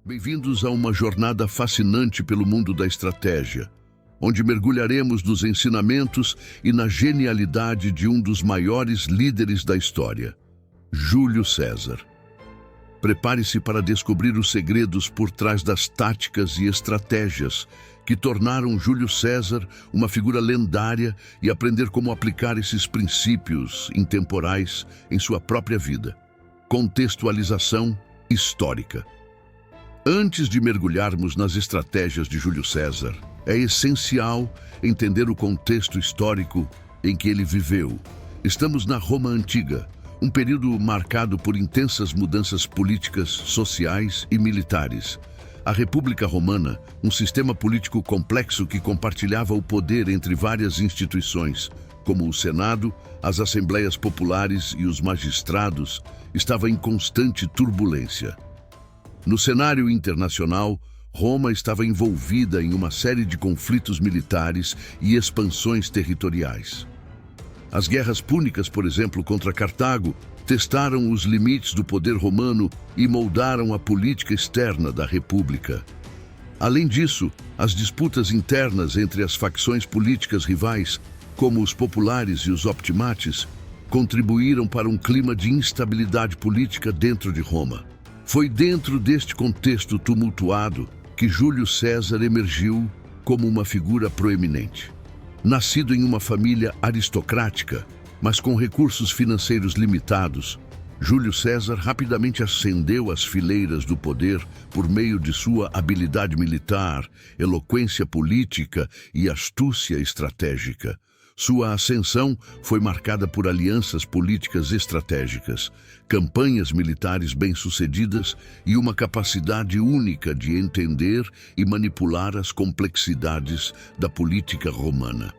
Bem-vindos a uma jornada fascinante pelo mundo da estratégia, onde mergulharemos nos ensinamentos e na genialidade de um dos maiores líderes da história, Júlio César. Prepare-se para descobrir os segredos por trás das táticas e estratégias que tornaram Júlio César uma figura lendária e aprender como aplicar esses princípios intemporais em sua própria vida. Contextualização histórica. Antes de mergulharmos nas estratégias de Júlio César, é essencial entender o contexto histórico em que ele viveu. Estamos na Roma Antiga, um período marcado por intensas mudanças políticas, sociais e militares. A República Romana, um sistema político complexo que compartilhava o poder entre várias instituições, como o Senado, as Assembleias Populares e os magistrados, estava em constante turbulência. No cenário internacional, Roma estava envolvida em uma série de conflitos militares e expansões territoriais. As guerras púnicas, por exemplo, contra Cartago, testaram os limites do poder romano e moldaram a política externa da República. Além disso, as disputas internas entre as facções políticas rivais, como os populares e os optimates, contribuíram para um clima de instabilidade política dentro de Roma. Foi dentro deste contexto tumultuado que Júlio César emergiu como uma figura proeminente. Nascido em uma família aristocrática, mas com recursos financeiros limitados, Júlio César rapidamente ascendeu às fileiras do poder por meio de sua habilidade militar, eloquência política e astúcia estratégica. Sua ascensão foi marcada por alianças políticas estratégicas, campanhas militares bem-sucedidas e uma capacidade única de entender e manipular as complexidades da política romana.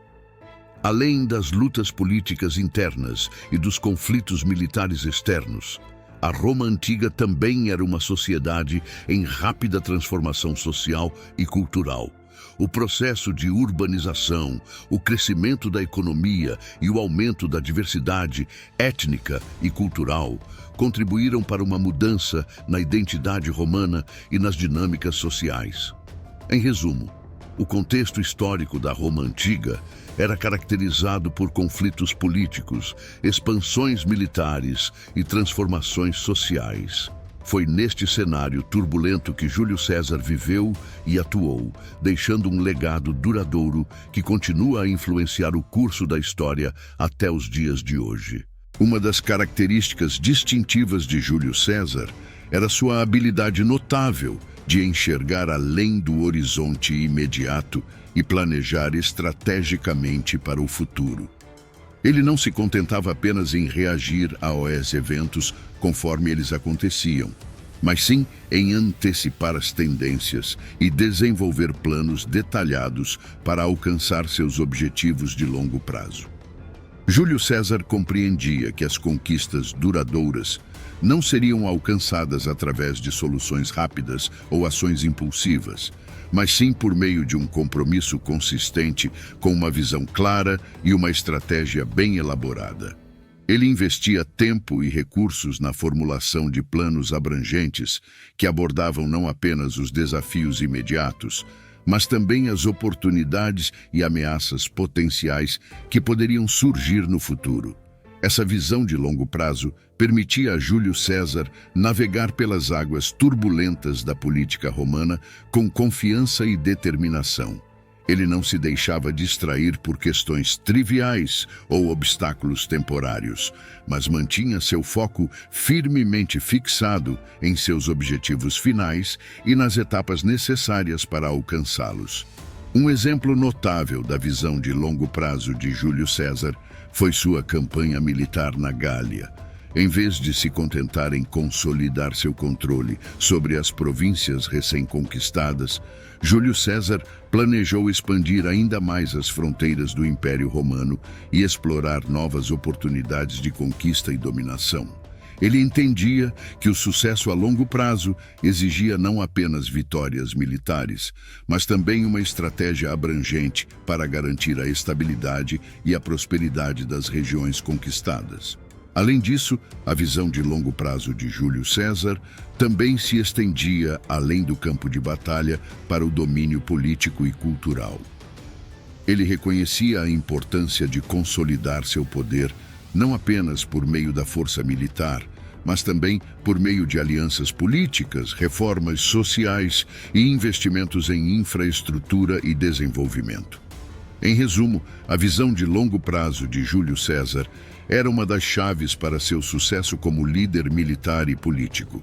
Além das lutas políticas internas e dos conflitos militares externos, a Roma Antiga também era uma sociedade em rápida transformação social e cultural. O processo de urbanização, o crescimento da economia e o aumento da diversidade étnica e cultural contribuíram para uma mudança na identidade romana e nas dinâmicas sociais. Em resumo, o contexto histórico da Roma Antiga era caracterizado por conflitos políticos, expansões militares e transformações sociais. Foi neste cenário turbulento que Júlio César viveu e atuou, deixando um legado duradouro que continua a influenciar o curso da história até os dias de hoje. Uma das características distintivas de Júlio César era sua habilidade notável de enxergar além do horizonte imediato e planejar estrategicamente para o futuro. Ele não se contentava apenas em reagir aos eventos conforme eles aconteciam, mas sim em antecipar as tendências e desenvolver planos detalhados para alcançar seus objetivos de longo prazo. Júlio César compreendia que as conquistas duradouras não seriam alcançadas através de soluções rápidas ou ações impulsivas, mas sim por meio de um compromisso consistente com uma visão clara e uma estratégia bem elaborada. Ele investia tempo e recursos na formulação de planos abrangentes que abordavam não apenas os desafios imediatos, mas também as oportunidades e ameaças potenciais que poderiam surgir no futuro. Essa visão de longo prazo permitia a Júlio César navegar pelas águas turbulentas da política romana com confiança e determinação. Ele não se deixava distrair por questões triviais ou obstáculos temporários, mas mantinha seu foco firmemente fixado em seus objetivos finais e nas etapas necessárias para alcançá-los. Um exemplo notável da visão de longo prazo de Júlio César foi sua campanha militar na Gália. Em vez de se contentar em consolidar seu controle sobre as províncias recém-conquistadas, Júlio César planejou expandir ainda mais as fronteiras do Império Romano e explorar novas oportunidades de conquista e dominação. Ele entendia que o sucesso a longo prazo exigia não apenas vitórias militares, mas também uma estratégia abrangente para garantir a estabilidade e a prosperidade das regiões conquistadas. Além disso, a visão de longo prazo de Júlio César também se estendia além do campo de batalha para o domínio político e cultural. Ele reconhecia a importância de consolidar seu poder não apenas por meio da força militar, mas também por meio de alianças políticas, reformas sociais e investimentos em infraestrutura e desenvolvimento. Em resumo, a visão de longo prazo de Júlio César era uma das chaves para seu sucesso como líder militar e político.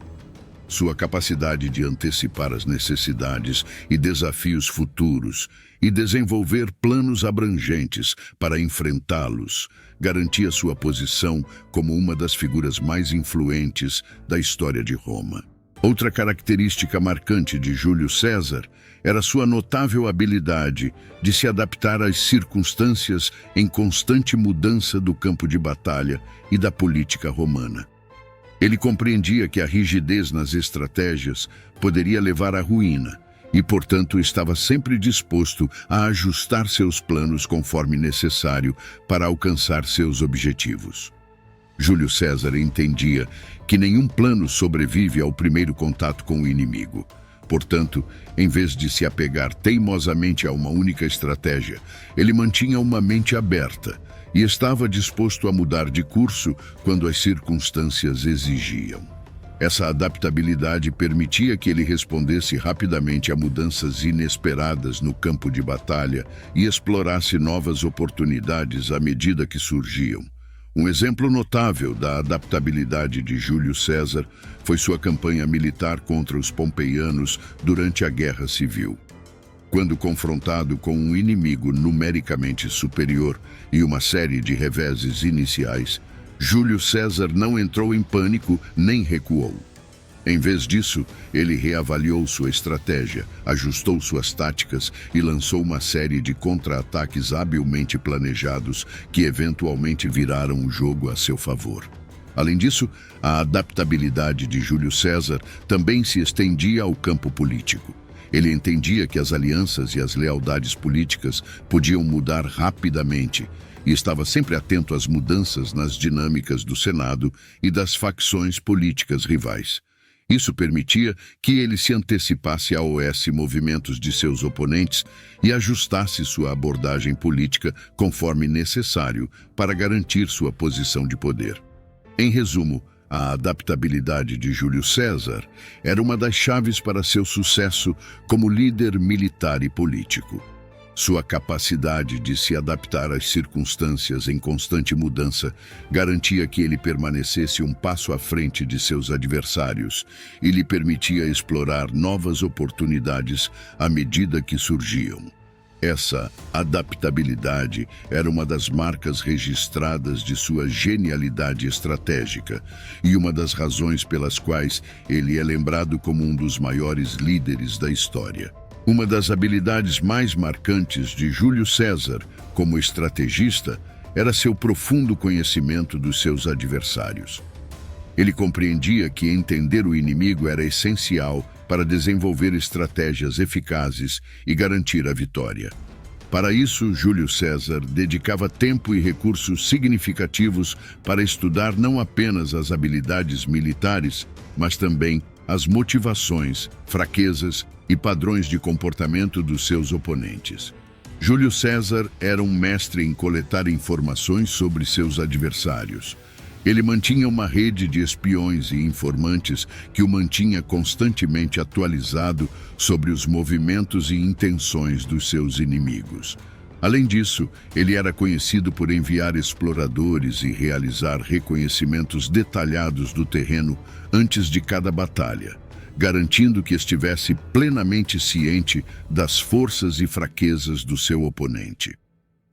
Sua capacidade de antecipar as necessidades e desafios futuros e desenvolver planos abrangentes para enfrentá-los garantia sua posição como uma das figuras mais influentes da história de Roma. Outra característica marcante de Júlio César era sua notável habilidade de se adaptar às circunstâncias em constante mudança do campo de batalha e da política romana. Ele compreendia que a rigidez nas estratégias poderia levar à ruína e, portanto, estava sempre disposto a ajustar seus planos conforme necessário para alcançar seus objetivos. Júlio César entendia que nenhum plano sobrevive ao primeiro contato com o inimigo. Portanto, em vez de se apegar teimosamente a uma única estratégia, ele mantinha uma mente aberta e estava disposto a mudar de curso quando as circunstâncias exigiam. Essa adaptabilidade permitia que ele respondesse rapidamente a mudanças inesperadas no campo de batalha e explorasse novas oportunidades à medida que surgiam. Um exemplo notável da adaptabilidade de Júlio César foi sua campanha militar contra os pompeianos durante a Guerra Civil. Quando confrontado com um inimigo numericamente superior e uma série de reveses iniciais, Júlio César não entrou em pânico nem recuou. Em vez disso, ele reavaliou sua estratégia, ajustou suas táticas e lançou uma série de contra-ataques habilmente planejados que eventualmente viraram o jogo a seu favor. Além disso, a adaptabilidade de Júlio César também se estendia ao campo político. Ele entendia que as alianças e as lealdades políticas podiam mudar rapidamente e estava sempre atento às mudanças nas dinâmicas do Senado e das facções políticas rivais. Isso permitia que ele se antecipasse aos movimentos de seus oponentes e ajustasse sua abordagem política conforme necessário para garantir sua posição de poder. Em resumo, a adaptabilidade de Júlio César era uma das chaves para seu sucesso como líder militar e político. Sua capacidade de se adaptar às circunstâncias em constante mudança garantia que ele permanecesse um passo à frente de seus adversários e lhe permitia explorar novas oportunidades à medida que surgiam. Essa adaptabilidade era uma das marcas registradas de sua genialidade estratégica e uma das razões pelas quais ele é lembrado como um dos maiores líderes da história. Uma das habilidades mais marcantes de Júlio César como estrategista era seu profundo conhecimento dos seus adversários. Ele compreendia que entender o inimigo era essencial para desenvolver estratégias eficazes e garantir a vitória. Para isso, Júlio César dedicava tempo e recursos significativos para estudar não apenas as habilidades militares, mas também as motivações, fraquezas e padrões de comportamento dos seus oponentes. Júlio César era um mestre em coletar informações sobre seus adversários. Ele mantinha uma rede de espiões e informantes que o mantinha constantemente atualizado sobre os movimentos e intenções dos seus inimigos. Além disso, ele era conhecido por enviar exploradores e realizar reconhecimentos detalhados do terreno antes de cada batalha, garantindo que estivesse plenamente ciente das forças e fraquezas do seu oponente.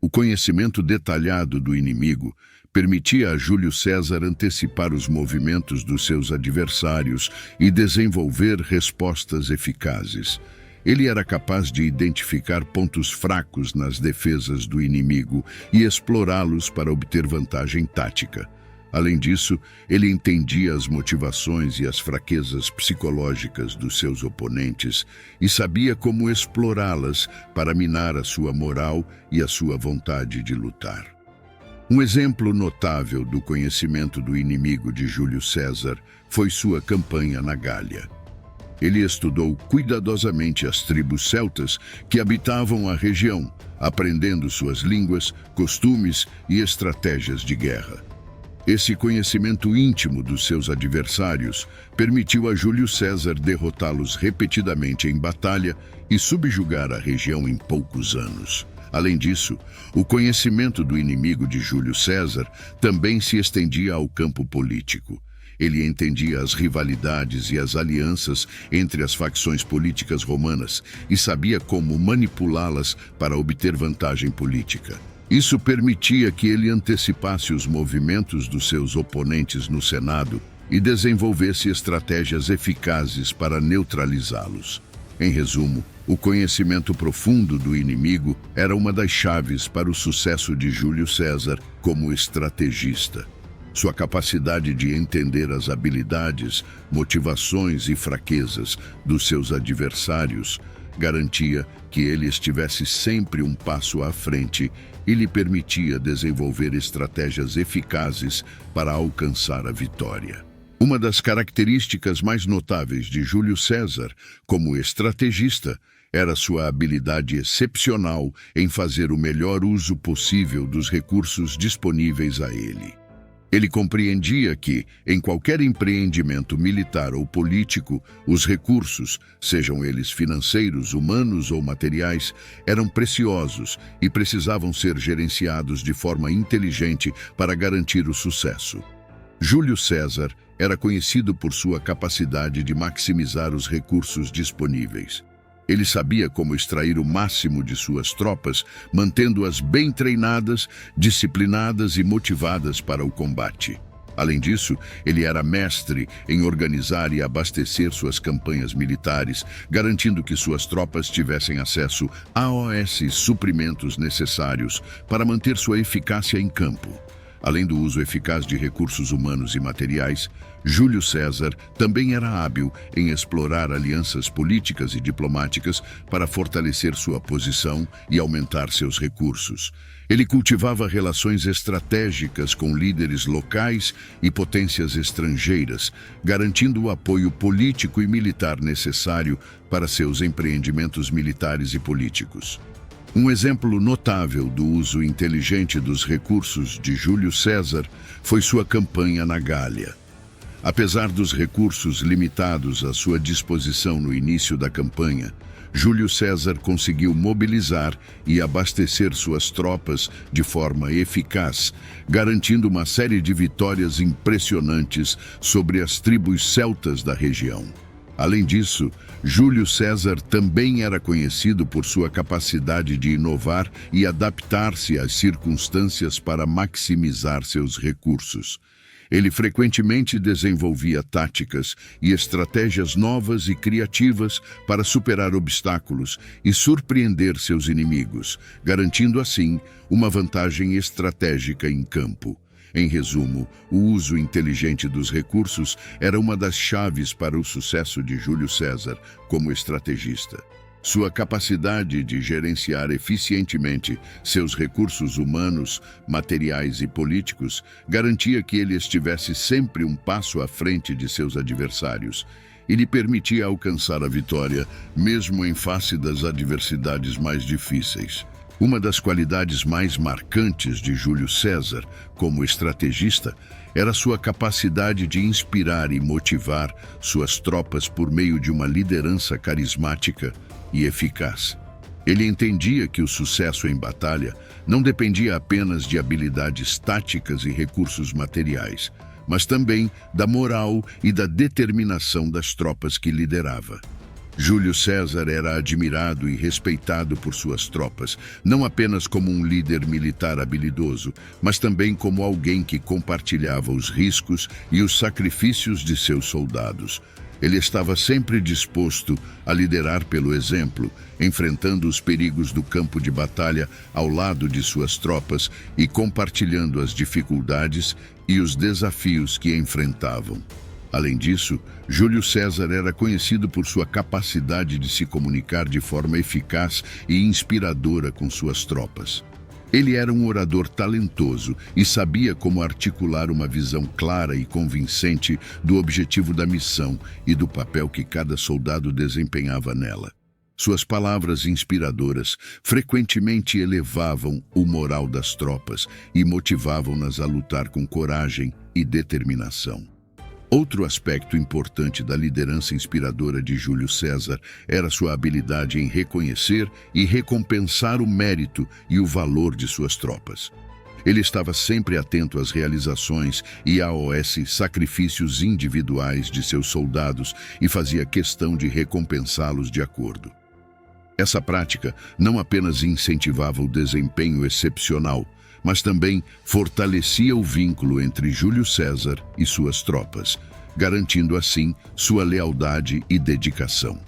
O conhecimento detalhado do inimigo permitia a Júlio César antecipar os movimentos dos seus adversários e desenvolver respostas eficazes. Ele era capaz de identificar pontos fracos nas defesas do inimigo e explorá-los para obter vantagem tática. Além disso, ele entendia as motivações e as fraquezas psicológicas dos seus oponentes e sabia como explorá-las para minar a sua moral e a sua vontade de lutar. Um exemplo notável do conhecimento do inimigo de Júlio César foi sua campanha na Gália. Ele estudou cuidadosamente as tribos celtas que habitavam a região, aprendendo suas línguas, costumes e estratégias de guerra. Esse conhecimento íntimo dos seus adversários permitiu a Júlio César derrotá-los repetidamente em batalha e subjugar a região em poucos anos. Além disso, o conhecimento do inimigo de Júlio César também se estendia ao campo político. Ele entendia as rivalidades e as alianças entre as facções políticas romanas e sabia como manipulá-las para obter vantagem política. Isso permitia que ele antecipasse os movimentos dos seus oponentes no Senado e desenvolvesse estratégias eficazes para neutralizá-los. Em resumo, o conhecimento profundo do inimigo era uma das chaves para o sucesso de Júlio César como estrategista. Sua capacidade de entender as habilidades, motivações e fraquezas dos seus adversários garantia que ele estivesse sempre um passo à frente e lhe permitia desenvolver estratégias eficazes para alcançar a vitória. Uma das características mais notáveis de Júlio César como estrategista era sua habilidade excepcional em fazer o melhor uso possível dos recursos disponíveis a ele. Ele compreendia que, em qualquer empreendimento militar ou político, os recursos, sejam eles financeiros, humanos ou materiais, eram preciosos e precisavam ser gerenciados de forma inteligente para garantir o sucesso. Júlio César era conhecido por sua capacidade de maximizar os recursos disponíveis. Ele sabia como extrair o máximo de suas tropas, mantendo-as bem treinadas, disciplinadas e motivadas para o combate. Além disso, ele era mestre em organizar e abastecer suas campanhas militares, garantindo que suas tropas tivessem acesso aos suprimentos necessários para manter sua eficácia em campo. Além do uso eficaz de recursos humanos e materiais, Júlio César também era hábil em explorar alianças políticas e diplomáticas para fortalecer sua posição e aumentar seus recursos. Ele cultivava relações estratégicas com líderes locais e potências estrangeiras, garantindo o apoio político e militar necessário para seus empreendimentos militares e políticos. Um exemplo notável do uso inteligente dos recursos de Júlio César foi sua campanha na Gália. Apesar dos recursos limitados à sua disposição no início da campanha, Júlio César conseguiu mobilizar e abastecer suas tropas de forma eficaz, garantindo uma série de vitórias impressionantes sobre as tribos celtas da região. Além disso, Júlio César também era conhecido por sua capacidade de inovar e adaptar-se às circunstâncias para maximizar seus recursos. Ele frequentemente desenvolvia táticas e estratégias novas e criativas para superar obstáculos e surpreender seus inimigos, garantindo assim uma vantagem estratégica em campo. Em resumo, o uso inteligente dos recursos era uma das chaves para o sucesso de Júlio César como estrategista. Sua capacidade de gerenciar eficientemente seus recursos humanos, materiais e políticos garantia que ele estivesse sempre um passo à frente de seus adversários e lhe permitia alcançar a vitória, mesmo em face das adversidades mais difíceis. Uma das qualidades mais marcantes de Júlio César como estrategista era sua capacidade de inspirar e motivar suas tropas por meio de uma liderança carismática e eficaz. Ele entendia que o sucesso em batalha não dependia apenas de habilidades táticas e recursos materiais, mas também da moral e da determinação das tropas que liderava. Júlio César era admirado e respeitado por suas tropas, não apenas como um líder militar habilidoso, mas também como alguém que compartilhava os riscos e os sacrifícios de seus soldados. Ele estava sempre disposto a liderar pelo exemplo, enfrentando os perigos do campo de batalha ao lado de suas tropas e compartilhando as dificuldades e os desafios que enfrentavam. Além disso, Júlio César era conhecido por sua capacidade de se comunicar de forma eficaz e inspiradora com suas tropas. Ele era um orador talentoso e sabia como articular uma visão clara e convincente do objetivo da missão e do papel que cada soldado desempenhava nela. Suas palavras inspiradoras frequentemente elevavam o moral das tropas e motivavam-nas a lutar com coragem e determinação. Outro aspecto importante da liderança inspiradora de Júlio César era sua habilidade em reconhecer e recompensar o mérito e o valor de suas tropas. Ele estava sempre atento às realizações e aos sacrifícios individuais de seus soldados e fazia questão de recompensá-los de acordo. Essa prática não apenas incentivava o desempenho excepcional, mas também fortalecia o vínculo entre Júlio César e suas tropas, garantindo assim sua lealdade e dedicação.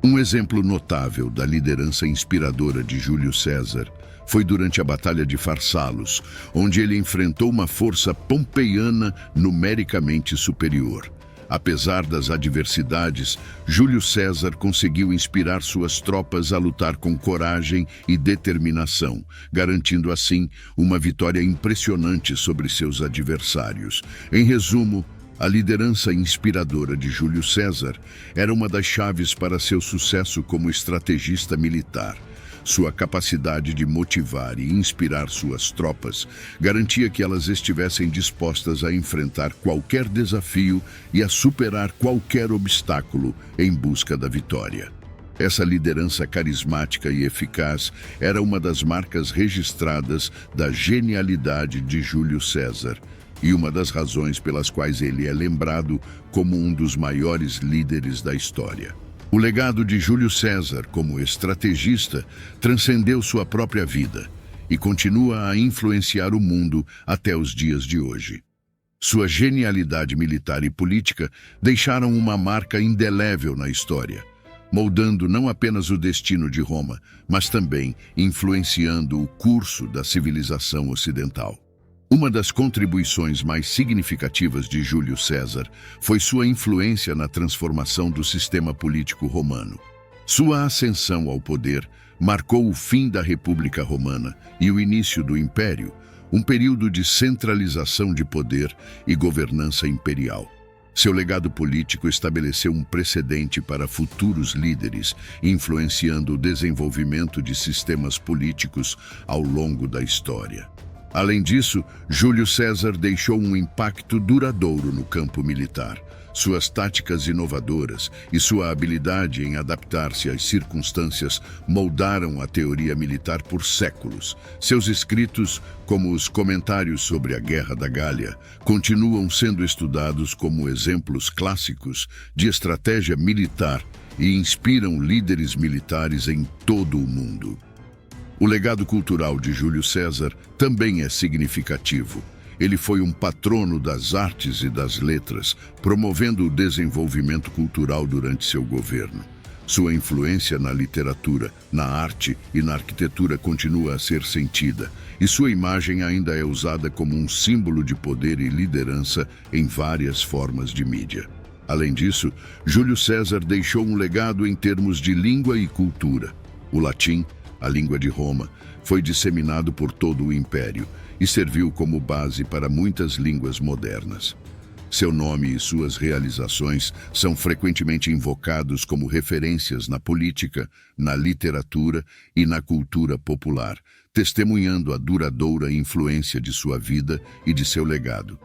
Um exemplo notável da liderança inspiradora de Júlio César foi durante a Batalha de Farsalos, onde ele enfrentou uma força pompeiana numericamente superior. Apesar das adversidades, Júlio César conseguiu inspirar suas tropas a lutar com coragem e determinação, garantindo assim uma vitória impressionante sobre seus adversários. Em resumo, a liderança inspiradora de Júlio César era uma das chaves para seu sucesso como estrategista militar. Sua capacidade de motivar e inspirar suas tropas garantia que elas estivessem dispostas a enfrentar qualquer desafio e a superar qualquer obstáculo em busca da vitória. Essa liderança carismática e eficaz era uma das marcas registradas da genialidade de Júlio César e uma das razões pelas quais ele é lembrado como um dos maiores líderes da história. O legado de Júlio César como estrategista transcendeu sua própria vida e continua a influenciar o mundo até os dias de hoje. Sua genialidade militar e política deixaram uma marca indelével na história, moldando não apenas o destino de Roma, mas também influenciando o curso da civilização ocidental. Uma das contribuições mais significativas de Júlio César foi sua influência na transformação do sistema político romano. Sua ascensão ao poder marcou o fim da República Romana e o início do Império, um período de centralização de poder e governança imperial. Seu legado político estabeleceu um precedente para futuros líderes, influenciando o desenvolvimento de sistemas políticos ao longo da história. Além disso, Júlio César deixou um impacto duradouro no campo militar. Suas táticas inovadoras e sua habilidade em adaptar-se às circunstâncias moldaram a teoria militar por séculos. Seus escritos, como os comentários sobre a Guerra da Gália, continuam sendo estudados como exemplos clássicos de estratégia militar e inspiram líderes militares em todo o mundo. O legado cultural de Júlio César também é significativo. Ele foi um patrono das artes e das letras, promovendo o desenvolvimento cultural durante seu governo. Sua influência na literatura, na arte e na arquitetura continua a ser sentida, e sua imagem ainda é usada como um símbolo de poder e liderança em várias formas de mídia. Além disso, Júlio César deixou um legado em termos de língua e cultura. O latim, a língua de Roma, foi disseminado por todo o Império e serviu como base para muitas línguas modernas. Seu nome e suas realizações são frequentemente invocados como referências na política, na literatura e na cultura popular, testemunhando a duradoura influência de sua vida e de seu legado.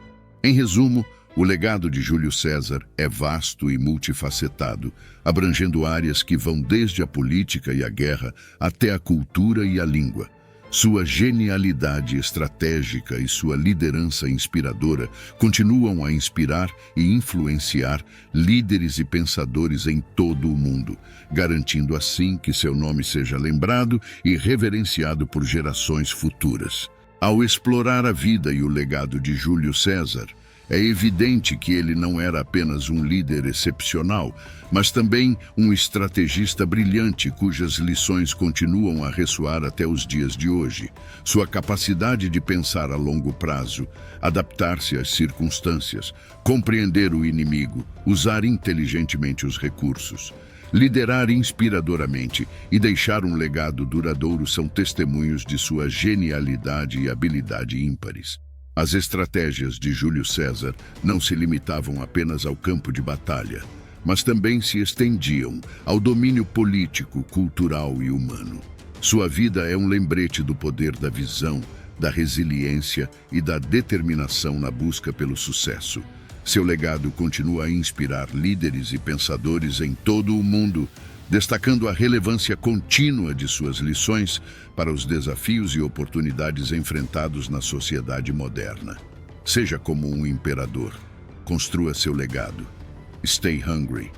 Em resumo, o legado de Júlio César é vasto e multifacetado, abrangendo áreas que vão desde a política e a guerra até a cultura e a língua. Sua genialidade estratégica e sua liderança inspiradora continuam a inspirar e influenciar líderes e pensadores em todo o mundo, garantindo assim que seu nome seja lembrado e reverenciado por gerações futuras. Ao explorar a vida e o legado de Júlio César, é evidente que ele não era apenas um líder excepcional, mas também um estrategista brilhante cujas lições continuam a ressoar até os dias de hoje. Sua capacidade de pensar a longo prazo, adaptar-se às circunstâncias, compreender o inimigo, usar inteligentemente os recursos, Liderar inspiradoramente e deixar um legado duradouro são testemunhos de sua genialidade e habilidade ímpares. As estratégias de Júlio César não se limitavam apenas ao campo de batalha, mas também se estendiam ao domínio político, cultural e humano. Sua vida é um lembrete do poder da visão, da resiliência e da determinação na busca pelo sucesso. Seu legado continua a inspirar líderes e pensadores em todo o mundo, destacando a relevância contínua de suas lições para os desafios e oportunidades enfrentados na sociedade moderna. Seja como um imperador, construa seu legado. Stay hungry.